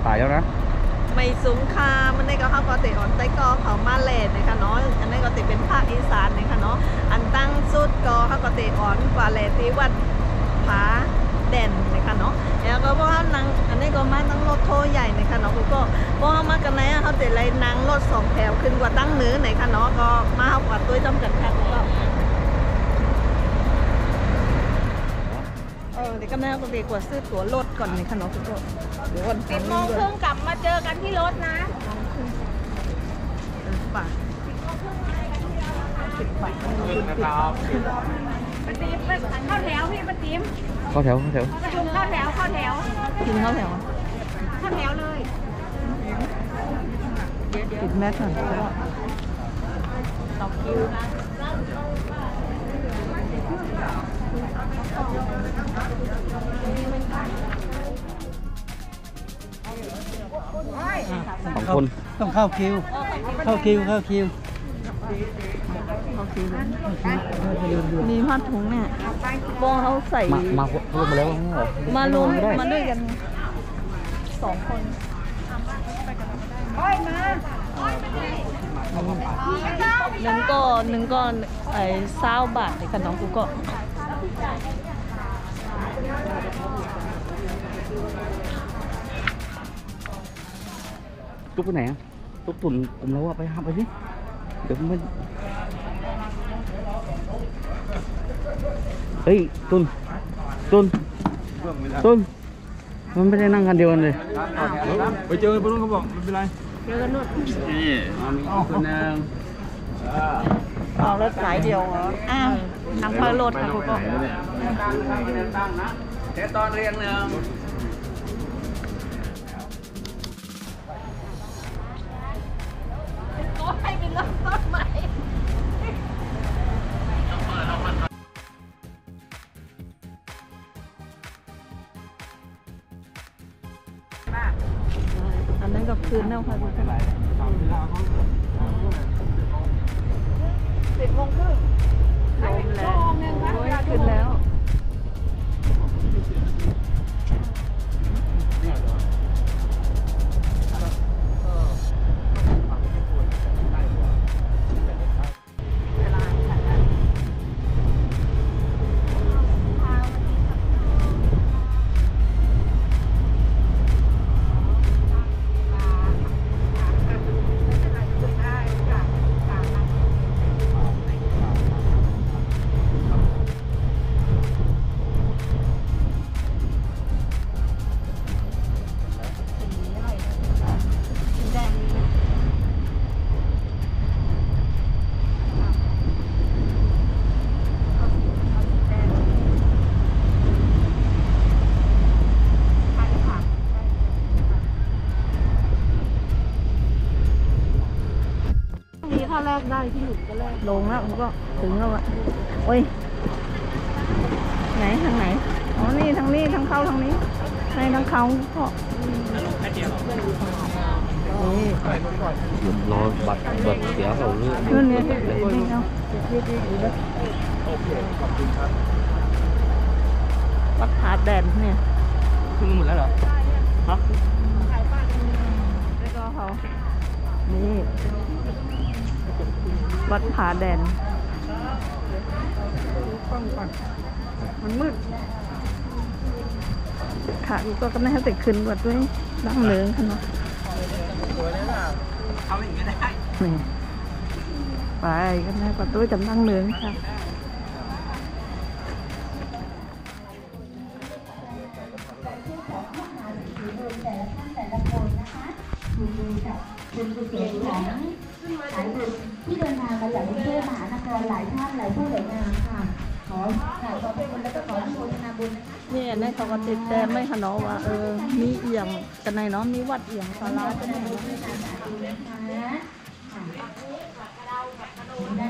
ายแล้วนะไม่สูงค่ามันได้ก็เขาก็ติอ่อนไต้ก็เขามาเลนนะคะเนาะอันนี้ก็ติเป็นภาคอีสานนะคะเนาะอันตั้งสุดก็เขาก็ติอ่อนกว่าเลตีวัดผาเด่นนะคะเนาะแล้วก็เพราะว่านั่งอันนี้ก็มาตั้งรถโทใหญ่นะคะเนาะก็เพราะว่ามากันไหนเขาติเลยนั่งรถ2 แถวขึ้นกว่าตั้งเนื้อไหนคะเนาะก็มาเอากว่าตัวจำกัดค่ะก็เดี๋ยวก็แม่ก็ดีกว่าซื้อตั๋วรถก่อนนะคะเนาะก็เดี๋ยววัน10:30กลับมาเจอกันที่รถนะ10 บาท10 บาทนะครับป้าติ๋มเข้าแถวพี่ป้าติ๋มเข้าแถวประชุมเข้าแถวกินข้าวแถวเลยปิดแมสก่อนต่อคิวนะ2 คนต้องเข้าคิวมีผ้าถุงเนี่ยบอเขาใส่มาพูดมาแล้วมาลงมาด้วยกัน2 คนหนึ่งก็ไอ้20 บาทในขนมกูก็ตุ๊กไปไหนอ่ะตุ๊กตุ่นกลุ่มเราอะไปหาไปสิเดี๋ยวมันเฮ้ยตุ่นมันไม่ได้นั่งกันเดียวกันเลยไปเจอไปนู่นเขาบอกไม่เป็นไรเจอกันนู่นนี่มีคนนึงเอารถสายเดียวเหรอทางพายรถค่ะกูก็เดี๋ยวตอนเรียงหนึ่งให้เป็นรถต้นใหม่อันนั้นก็คืนแนวค่ะ10:30ลมแล้วขึ้นแล้วถ้าแรกได้ที่หลุดก็แรกลงแล้วมันก็ถึงแล้วอะโอ้ยไหนทางไหนอ๋อนี่ทางนี้ทางเข้าทางนี้ในทางเขาก็รอบัตรเสียเขาเรื่องนู่นเนี่ยไม่เอาวัดผาแดนเนี่ยขึ้นหมดแล้วเหรอฮะแล้วก็เขานี่วัดผาแดนมันมืดค่ะก็กำลังให้ติดขึ้นวัดด้วยดั้งเลื้งค่ะเนาะนี่ไปก็ได้กว่าตัวจำดั้งเลื้งค่ะคุณกุศลของสายบุญที่เดินทางมาจากกรุงเทพมหานครหลายท่านหลายผู้หลายนามค่ะขอขอบคุณแล้วก็ขออนุโมทนาบุญนี่ในเขาก็ติดแต่ไม่ขนอว่ามีเอียงกันในเนาะมีวัดเอียงศาลากันในเนาะ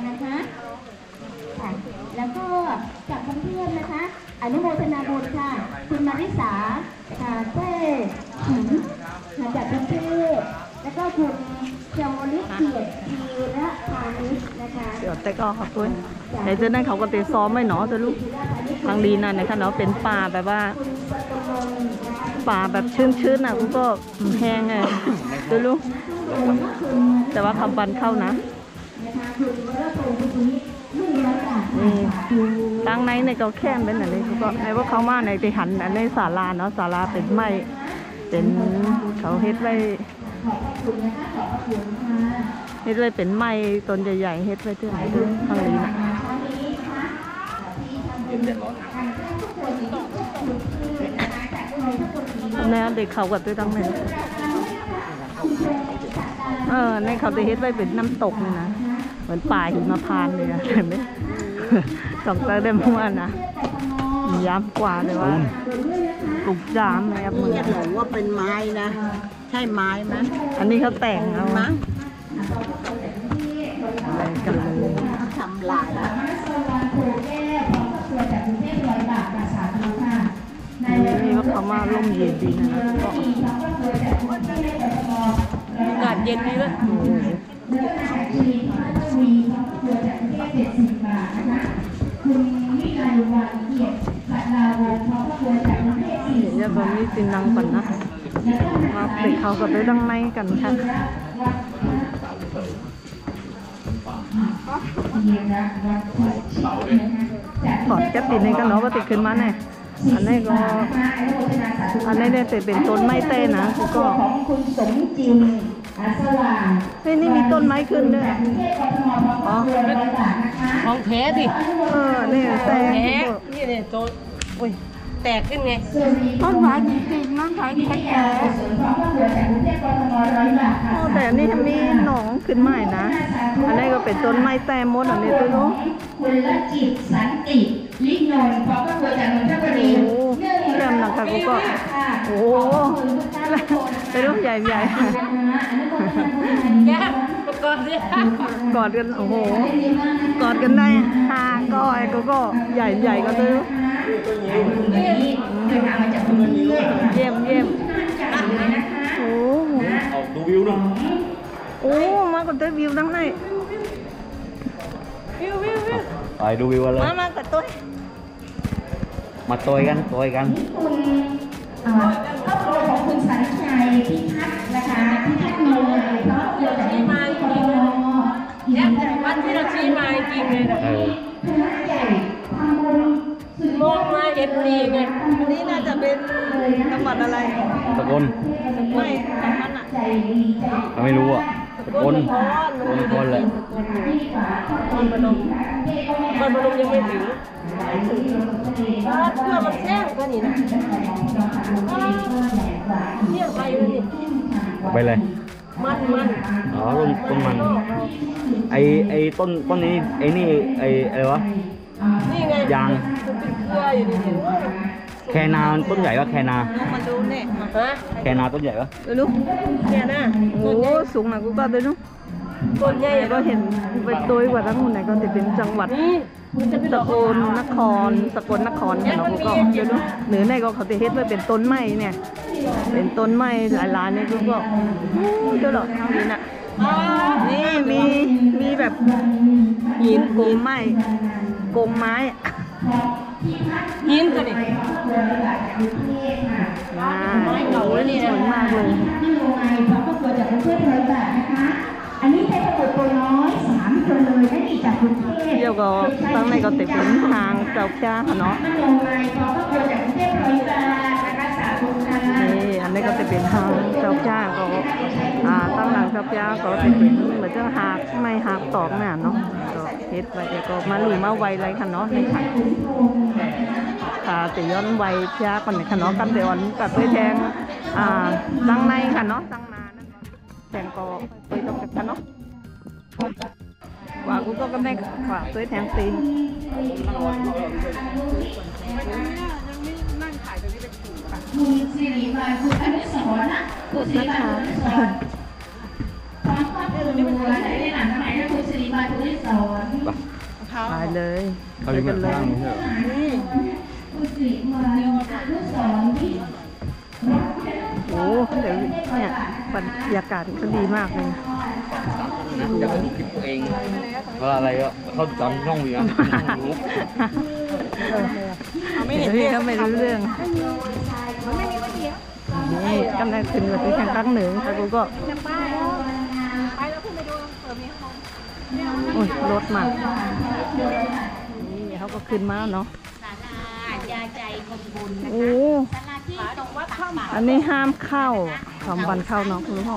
นะคะแล้วก็จากเพื่อนนะคะอนุโมทนาบุญค่ะคุณมาริสาเต้จากกรุงเทพแล้วก็คุณเชวลิเกียรติธีระพานิชนะคะ เดี๋ยวแต่ก็ขอบคุณเดี๋ยวจะนั่นเขาก็เตะซ้อมไม่หนอจะลูกทางดีนั่นนะคะเนาะเป็นป่าแบบว่า ป่าแบบชื้นๆน่ะกูก็แห้งไงดูลูกแต่ว่าคำบันเข้านะตั้งในก็แค่เป็นอะไรกูก็ในว่าเขามาในไปหันในศาลาเนาะศาลาเป็นไม้เป็นเขาเฮ็ดไว้เป็นไม้ต้นใหญ่ๆเฮ็ดไว้ที่ไหนดูข้างนี้นะแน่เด็กเขากับตัวตั้งในในเขาจะเฮ็ดไว้เป็นน้ำตกเลยนะเหมือนป่าหิมพานต์เลยนะเห็นไหมสองตาได้มั่วนะย้ำกว่าเลยว่ากุกจามนะครับมึง หนูว่าเป็นไม้นะ ใช่ไม้ไหม อันนี้เขาแต่งเอา มั้ง อะไรกันเลย ทำลาย นี่ว่าเขามาร่มเย็นดีนะก็ อากาศเย็นดีเลย เดี๋ยวแบบนี้สินังก่อนนะมาเด็กเขาก็ไปดังในกันค่ะถอดแก๊ปติดในกันเนาะว่าติดขึ้นมาแน่อันนี้ได้แต่เป็นต้นไม้เต้นะก็ของคุณสมจริงสว่าง เฮ้ยนี่มีต้นไม้ขึ้นด้วยอ๋อ ของแท้ดิ นี่แต่ แท้นี่เนี่ยโตอุ้ยแตกขึ้นไง ต้นไม้จริงๆต้นไม้แท้แต่อันนี้มีหนองขึ้นใหม่นะอันนี้ก็เป็นต้นไม้แต้มดอันนี้ตัวนู้น คุณละจิตสันติลิโนนพร้อมกับตัวจากนนทบุรี แก้มหนักค่ะก็โอ้โหเป็นรูปใหญ่ๆ แก้มกอดดิ กอดกันโอ้โหกอดกันได้5ก้อยก็ใหญ่ๆก็ตัวเยี่ยมโอ้ดูวิวนะโอ้มากับตัววิวทั้งใน ไปดูวิวกันเลย มากับตัว มาต่อยกัน คุณครอบครัวของคุณสันชัยพิทักษ์นะคะพิทักษ์โนเลยครอบครัวจากที่มาจริงเลยวันที่เราชี้มาจริงเลยนะ คุณนักใหญ่ทำบุญสุด มองมาเห็นดีไง อันนี้น่าจะเป็นจังหวัดอะไร ตะกน ไม่ของมันอ่ะ ใจดีใจ ไม่รู้อ่ะตะกนคนเลย คนพนมยังไม่ถึงเพื่อมันแช่งก็นี่นะเนี่ยไปเลยนี่ ไปเลย มัน อ๋อต้นมันไอต้นนี้ไอนี่ไออะไรวะ นี่ไง ยาง เป็นเครืออยู่นี่ แคนาต้นใหญ่ปะแคนา มาดูเนี่ย ฮะ แคนาต้นใหญ่ปะ ดูลูก เนี่ยนะ โอ้สูงนะกูก็ดูลูก ต้นใหญ่ ก็เห็นไปโดยกว่าทั้งหมดไหนก็จะเป็นจังหวัด จะไป สกลนครค่ะเนาะก็เดี๋ยวดูเหนือในก็เขาจะเฮ็ดไว้เป็นต้นไม้เนี่ย เป็นต้นไม้หลายๆเนี่ยก็เดี๋ยวหรอทางนี้น่ะนี่มีแบบหินกลมไม้กลมไม้ หินตัวนี้ ไม้เก่าแล้วนี่สวยมากเลย ที่โรงงานพร้อมครอบครัวจากกรุงเทพเลยแบบนะคะ อันนี้เป็นประกวดตัวน้อย3คนเลยนั่นนี่จากกรุงเทพ เดี๋ยวก็ตั้งในก็ติดเป็นทางเจ้าจ้าค่ะเนาะ โรงงานพร้อมครอบครัวจากกรุงเทพเลยแบบนะคะสาธุค่ะ นี่อันนี้ก็จะเป็นทางเจ้าจ้าก็ตั้งหลังเจ้าจ้าก็จะเป็นเหมือนจะหักไม่หักตอกน่ะเนาะก็เฮ็ดไว้ก็มาหลีมาไวไรค่ะเนาะนี่ค่ะติย้อนไวจ้าก่อนค่ะเนาะกับติย้อนกับตัวแทงตั้งในค่ะเนาะตั้งนานั่นแทงก็ไปตกกันเนาะว่ากูก็กำลังขวาตัวแทงตีคุณสิริมาคุณอนุสรณ์นะคุณสิริมาคุณอนุสรณ์พร้อมครอบครัวไหนในหนังสมัยนั้นคุณสิริมาคุณอนุสรณ์ ตายเลย เขาจะมาข้างใช่ไหม คุณสิริมาอนุสรณ์ที่ โอ้เดี๋ยวเนี่ยบรรยากาศก็ดีมากเลย นะอยากดูคลิปตัวเองว่าอะไรก็เข้าจำช่องวีนะ ไม่เห็นพี่ก็ไม่รู้เรื่อง กำลังขึ้นมาที่ทางภาคเหนือค่ะกูก็ ไปแล้วขึ้นไปดูมีห้อง โอ้ยรถมานี่เขาก็ขึ้นมาเนาะ ศาลายาใจคนบุญนะ โอ้ ศาลาที่ตรงวัดข้าวหมา อันนี้ห้ามเข้า2 วันเข้าเนาะคุณพ่อ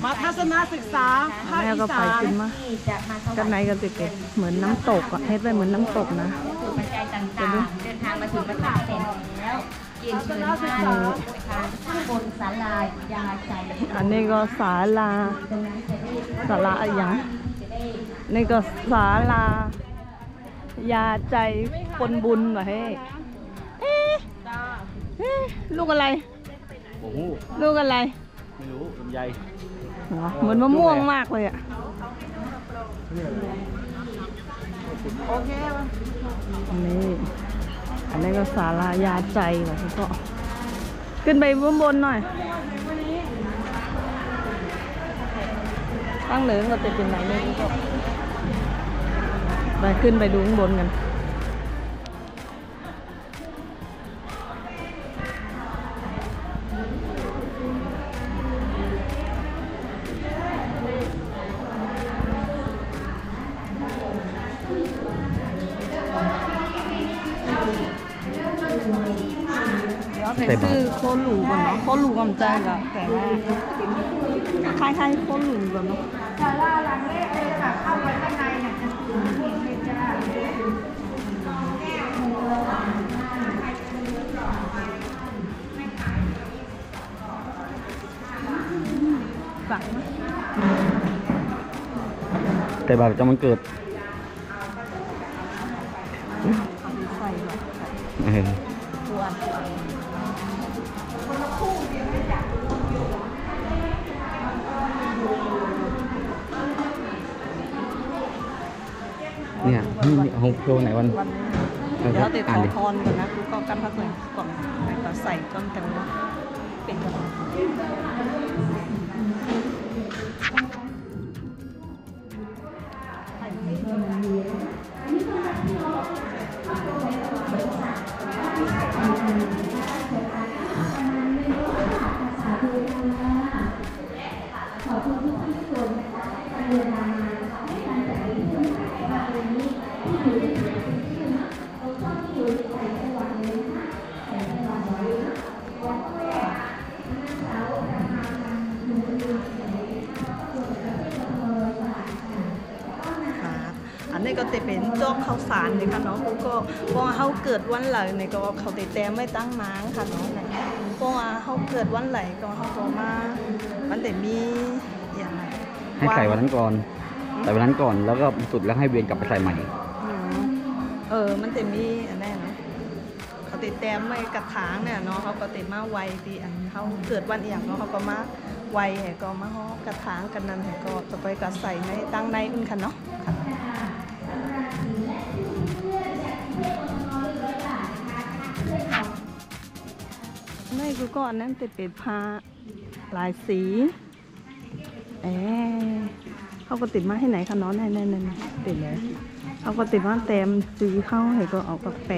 มาทัศนศึกษาภาค แล้ว อี ก็ไป สาน ขึ้นมา ที่จะมาถวาย กันในก็ติดเหมือนน้ำตกอะเฮ็ดไปเหมือนน้ำตกนะ สู่ปัจจัยต่างๆ เดินทางมาถึงวัดป่าเสร็จแล้วเย็นเชิญท่านนะคะข้างบนศาลายาใจ อันนี้ก็ศาลา ตรงนั้นจะได้ ศาลาอะไรอย่าง จะได้ นี่ก็ศาลายาใจคนบุญว่ะเฮ้เอ๊ะเอ๊ะลูกอะไร โอ้โห ลูกอะไร ไม่รู้ลำไย เหมือนมะม่วงมากเลยอ่ะ โอเค นี่อันนี้ก็ศาลายาใจว่ะพี่ก็ขึ้นไปบนหน่อยตั้งเหนือก็จะเป็นไหนเนี่ยพี่ก็ไปขึ้นไปดูข้างบนกันไปซื้อโคหลูก่อนเนาะโคหลูก่อนใจกับแต่ว่าคล้ายๆโคหลูก่อนเนาะศาลาหลังแรกเลยค่ะเข้าไปข้างในเนี่ยจะถึงพวกเพชรจ้าฝัง แต่บาปจะมันเกิด ใส่แบบ เออ ตัว เนี่ยนี่ห้องโชว์ไหนวัน เดี๋ยวเราติด อ่า ต่ น อ ดิ พรก่อนนะกูก็กันพักหนึ่งก่อนแล้วก็ใส่ก้อนกันว่าเป็นกระบอกอันนี้ก็จะเป็นโจ๊กข้าวสารเลยค่ะเนาะกูก็เพราะว่าเขาเกิดวันไหลเนี่ยก็เขาติดแต่ไม่ตั้งม้างค่ะเนาะเพราะว่าเขาเกิดวันไหลก็เขาก็มามันแต่มีอย่างไร ให้ใส่วันนั้นก่อนใส่วันนั้นก่อนแล้วก็สุดแล้วให้เวียนกลับไปใส่ใหม่ มันจะมีอันนี้เนาะเขาติดแต้มไม่กระถางเนี่ยเนาะเขาก็ติดมาไวที่อันเขาเกิดวันเอียงเนาะเขาก็มาไวแห่ก็มาห่อกระถางกันนั้นแห่ก็ต่อไปก็ใส่ในตั้งในอุ่นค่ะเนาะค่ะนี่กูก็อันนั้นจะเป็นผ้าลายสีเขาก็ติดมาให้ไหนคะเนาะนั่นติดเลยเขาก็ติดมาเต็มสีเข้าให้ก็เอากระแป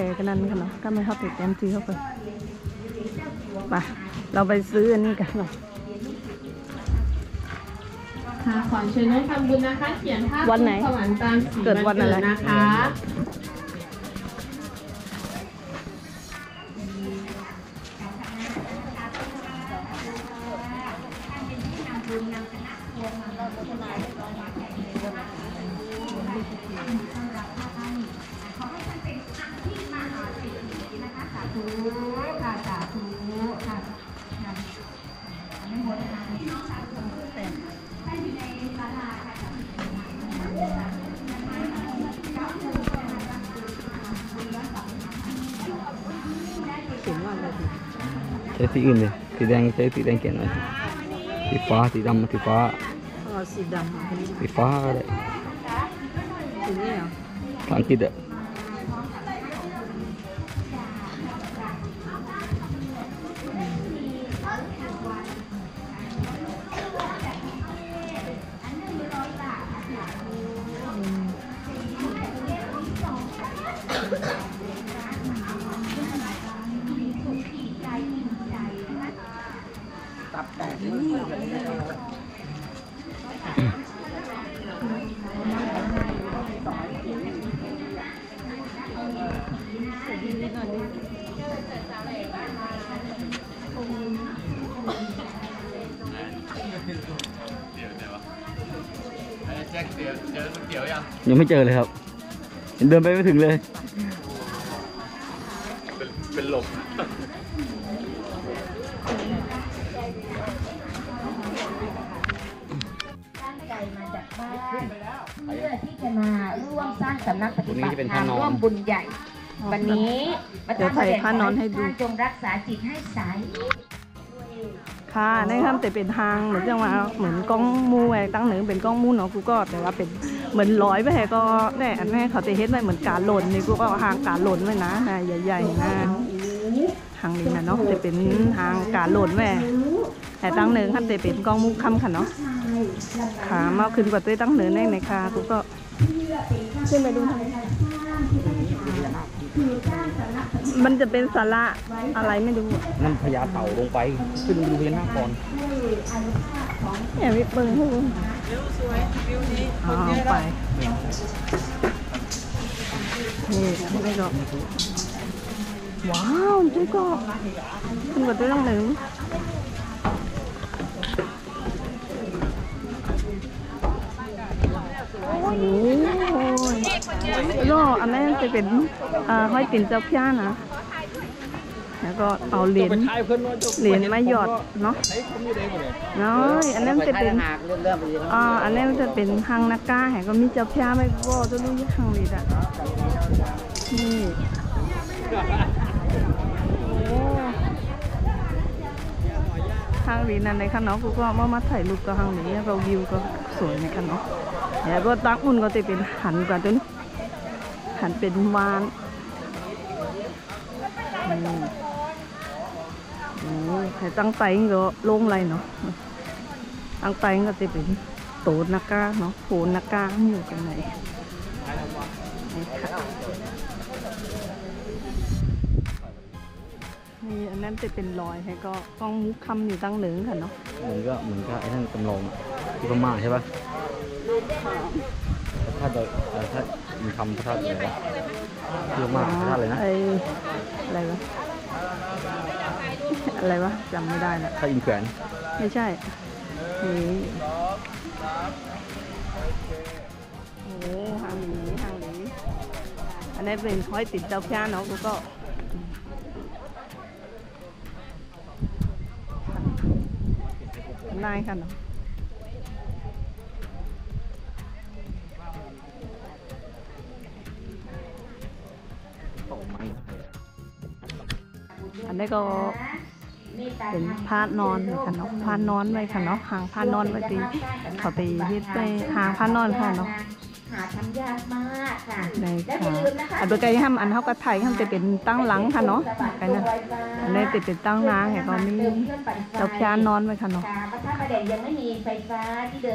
ะกันนั่นค่ะเนาะก็ไม่เข้าติดเต็มสีเข้าไปไปเราไปซื้ออันนี้กันเนาะ ค่ะขอเชิญน้องทำบุญนะคะ เขียนภาพ วันไหน สวรรค์ตามสี เกิดวันอะไร นะคะ ใช้สีอื่นเลยสีแดงใช้สีแดงเขียนหน่อยสีฟ้าสีดำสีฟ้า สีดำ สีฟ้าก็ได้ สีนี้เหรอ ภาษาอังกฤษอะ เ ยังไม่เจอเลยครับเดินไปไม่ถึงเลย เป็นลม ตั้งใจมาจากบ้านเพื่อที่จะมาร่วมสร้างสำนักปฏิบัติธรรมร่วมบุญใหญ่ วันนี้มา เดี๋ยวใส่ผ้านอนให้ดู จงรักษาจิตให้ใส ค่ะในครับแต่เป็นทางเหมือนจะมาเหมือนกล้องมูไอ้ตั้งหนึ่งเป็นกล้องมูเนาะกูก็แต่ว่าเป็นเหมือนร้อยไปแห่ก็แน่อันแม่เขาจะเฮ็ดไว้เหมือนการหล่นนี่กูก็ทางการหล่นไว้นะใหญ่ๆนะทางนี้นะเนาะจะเป็นทางการหล่นแม่แต่ตั้งหนึ่งครับจะเป็นกล้องมูค่ำค่ะเนาะขามาขึ้นกว่าตัวตั้งหนึ่งในในคากูก็ขึ้นไปดูทางมันจะเป็นสาระอะไรไม่รู้ นั่นพญาเต่าลงไปขึ้นดูพญานาคก่อน เนี่ยวิเบิ้งให้ดูเอาไปนี่ไม่ก็ว้าวจุ๊ยก็ขึ้นกว่าตัวตั้งหนึ่งโอ้ยแล้วอันนั้นจะเป็นห้อยติ่นเจ้าพี่นะแล้วก็เอาเหรียญมาหยอดเนาะน้อยอันนั้นจะเป็นอันนั้นจะเป็นหางนักกาแห่ก็มีเจ้าพี่ไม่ก็จะรู้ยังหางเหรียญอ่ะนี่หางเหรียญนั่นในคันเนาะกูก็มาถ่ายรูปกับหางเหรียญเราวิวก็สวยในคันเนาะแล้วก็ตั้งอุ่นก็จะเป็นหันกว่าตัวนี้หันเป็นวานแต่ตั้งไตก็ลงไรเนาะตั้งไตก็จะเป็นโตนักกาเนาะโผนักกาอยู่กันไหนนี่อันนั้นจะเป็นรอยให้ก็ต้องมุกคำอยู่ตั้งเหลืองค่ะเนาะเหมือนก็ไอ้นั่นจำลองที่พม่าใช่ปะถ้าโดยถ้ามีคำพระธาตุอะไรวะที่พม่าพระธาตุอะไรนะอะไรวะจำไม่ได้ละถ้าอินแขวนไม่ใช่นี่โอ้หางหลีอันนี้เป็นห้อยติดเจ้าพี่เนาะกูก็นายค่ะเนาะอันนี้ก็เป็นผ้านอนค่ะเนาะผ้านอนไว้ค่ะเนาะหางผ้านอนไว้ตีเขาตียึดไปหางผ้านอนค่ะเนาะหาทำยากมากค่ะในค่ะอันเบอร์ไก่ห้ามอันเขาก็ไทยห้ามจะเป็นตั้งหลังค่ะเนาะกันนะอันนี้ติดเป็นตั้งนางแห่ก็มีเจ้าพญานอนไว้ค่ะเนาะ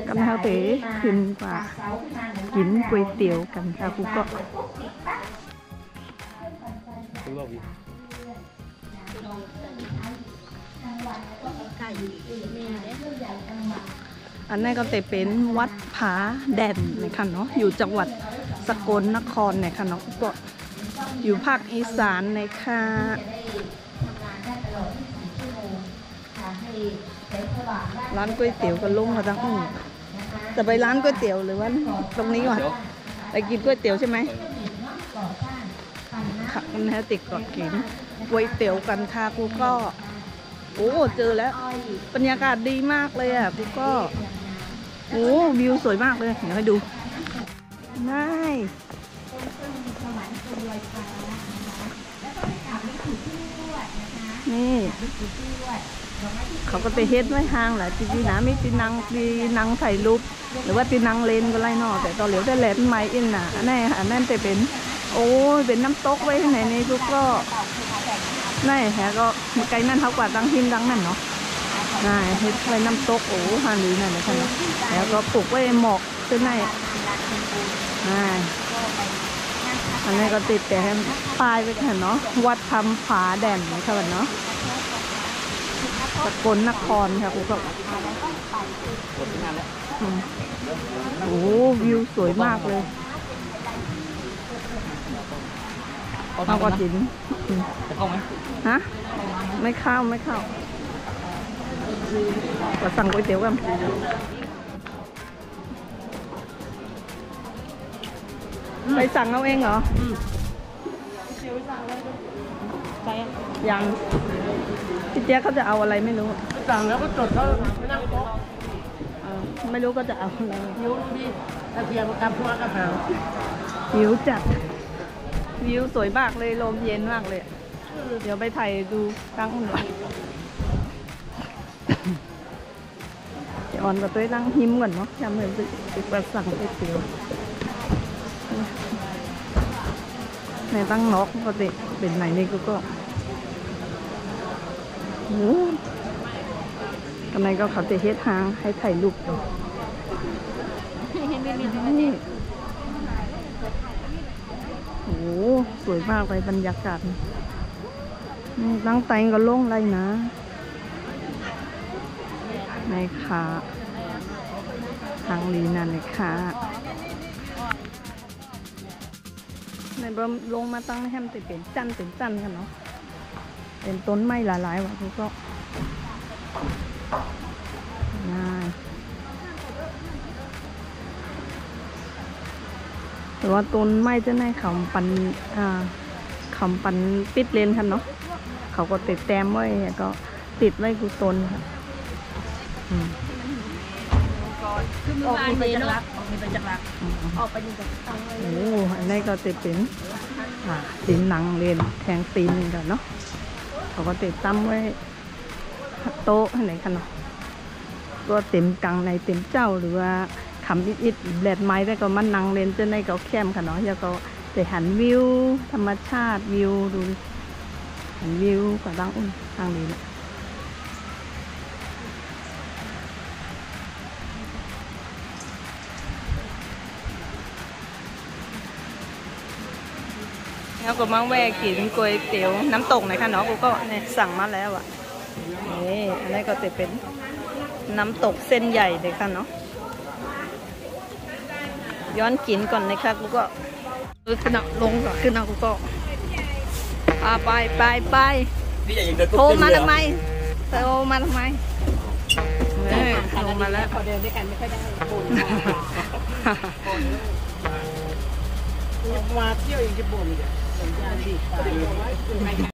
กำลังเตะขึ้นกว่ากินก๋วยเตี๋ยวกันค่ะกูก็อันนี้ก็จะเป็นวัดผาแดนนะคะเนาะอยู่จังหวัดสกลนครเนี่ยค่ะเนาะก็อยู่ภาคอีสานในค่ะร้านก๋วยเตี๋ยวก็ลงมาตั้งจะไปร้านก๋วยเตี๋ยวหรือว่าตรงนี้ก่อนไปกินก๋วยเตี๋ยวใช่ไหมค่ะมันแฮติกก็กินก๋วยเตี๋ยวกันค่ะกูก็โอ้เจอแล้วบรรยากาศดีมากเลยอ่ะกูก็โอ้วิวสวยมากเลยเดี๋ยวให้ดูนี่เขาก็ไปเฮ็ดไว้ห้างแหละจริงๆนะไม่ตีนังถ่ายรูปหรือว่าตีนังเลนก็ไรนอแต่ตอนเหลียวได้แหลมไม้อินน่ะอันนั้นจะเป็นโอ้เป็นน้ำตกไว้ไหนนี่กูก็นี่แฮะก็ไกลนั่นเท่ากว่าตั้งหินดังนั่นเนาะนี่เฮ็ดไว้น้ำตกโอ้ฮานีนั่นเลยค่ะแล้วก็ปลูกไว้หมอกขึ้นในอันนี้ก็ติดแต่ป้ายไปค่ะเนาะวัดคำผาแดนนะคะเนาะสกลนครค่ะกูก็โอ้วิวสวยมากเลยเอาก็จินเข้าไหมฮะไม่เข้าก็สั่งก๋วยเตี๋ยวกัน ไปสั่งเอาเองเหรอยังพี่เจ๊ยบเขาจะเอาอะไรไม่รู้ สั่งแล้วก็จดเขาไม่นั่งโต๊ะ ไม่รู้ก็จะเอาอะไร นิ้วดิกระเทียมกับพวกกระเพรา วิวจัดวิวสวยมากเลยลมเย็นมากเลย เดี๋ยวไปถ่ายดูกลางอุ่นหน่อยเดี๋ยวออนกับตัวนั่งหิมก่อนเนาะยำเหมือนไปสั่งก๋วยเตี๋ยวในตั้งนกปกติเป็นไหนนี่ก็โอ้กันไหนก็เขาจะเฮ็ดทางให้ถ่ายรูปนี่โอ้สวยมากเลยบรรยากาศนี่ตั้งใจก็โล่งเลยนะในขาทางลีนั่นในขาในบมลงมาตั้งให้มันเป็นจันกันเนาะเป็นต้นไม้หลายๆว่ะทุกก็ง่ายแต่ว่าต้นไม้จะในเขาปันปิดเลนค่ะเนาะเขาก็ติดแต้มไว้ก็ติดไว้กูต้นค่ะออกไปจากรักออกไปจากรักโอ้อันนี้ก็ติดเป็นตีนหนังเลนแทงตีนนึงกันเนาะเขาก็ติดตั้มไว้โต๊ะไหนค่ะเนาะตัวเต็มกังในเต็มเจ้าหรือว่าคำอิดแดดไม้ได้ก็มันนังเลนจะในก็แคมค่ะเนาะแล้วก็จะหันวิวธรรมชาติวิวดูหันวิวก็ตั้งอุ่นทางนี้แหละแล้วก็มาแวะกินก๋วยเตี๋ยวน้ำตกหน่อยค่ะเนาะกูก็เนี่ยสั่งมาแล้วอ่ะนี่อันนี้ก็จะเป็นน้ำตกเส้นใหญ่เลยค่ะเนาะย้อนกินก่อนนะคะกูก็ขึ้นลงก่อนขึ้นเอากูก็ไปโทรมาทำไมโทรมาทำไมโทรมาแล้วพอเดินด้วยกันไม่ค่อยได้มาเที่ยวอีกจะบ่น